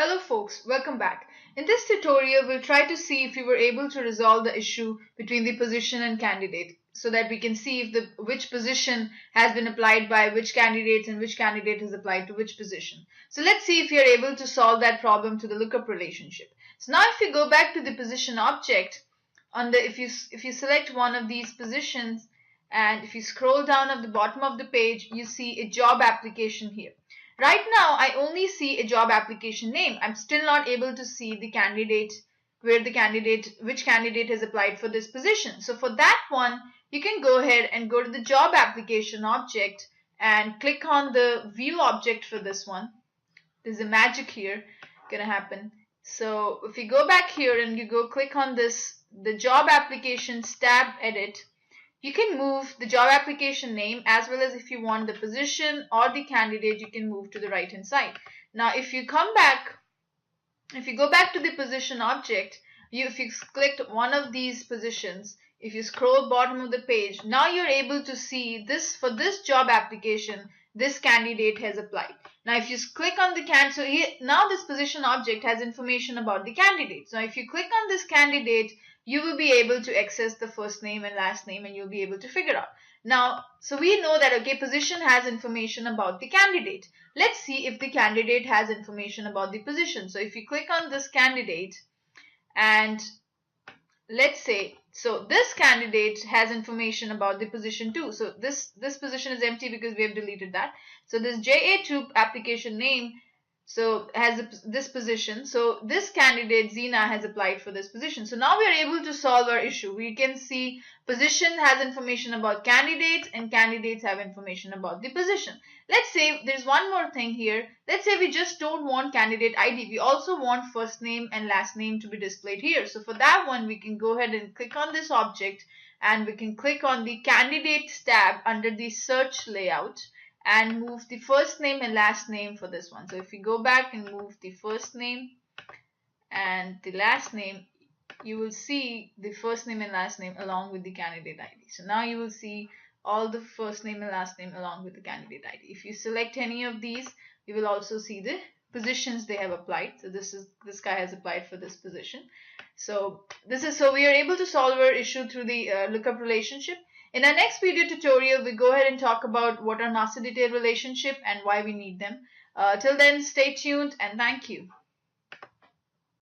Hello folks, welcome back. In this tutorial, we'll try to see if we were able to resolve the issue between the position and candidate so that we can see if which position has been applied by which candidates and which candidate has applied to which position. So let's see if we are able to solve that problem to the lookup relationship. So now if you go back to the position object, if you select one of these positions and if you scroll down at the bottom of the page, you see a job application here. Right now, I only see a job application name. I'm still not able to see the candidate, which candidate has applied for this position. So for that one, you can go ahead and go to the job application object and click on the view object for this one. There's a magic here gonna happen. So if you go back here and you go click on the job applications tab edit, you can move the job application name as well as if you want the position or the candidate, you can move to the right hand side. Now if you go back to the position object, if you clicked one of these positions, if you scroll bottom of the page, now you're able to see this for this job application, this candidate has applied. Now if you click on the now this position object has information about the candidate. So if you click on this candidate, you will be able to access the first name and last name and you'll be able to figure out. Now, so we know that, okay, position has information about the candidate. Let's see if the candidate has information about the position. So if you click on this candidate and let's say, so this candidate has information about the position too. So this position is empty because we have deleted that. So this JA2 application name has this position. So this candidate Zina has applied for this position. So now we are able to solve our issue. We can see position has information about candidates and candidates have information about the position. Let's say there's one more thing here. Let's say we just don't want candidate ID. We also want first name and last name to be displayed here. So for that one, we can go ahead and click on this object and we can click on the candidates tab under the search layout and move the first name and last name for this one. So if you go back and move the first name and the last name, you will see the first name and last name along with the candidate ID. So now you will see all the first name and last name along with the candidate ID. If you select any of these, you will also see the positions they have applied. So this guy has applied for this position. So we are able to solve our issue through the lookup relationship. In our next video tutorial, we go ahead and talk about what are master detail relationship and why we need them. Till then, stay tuned and thank you.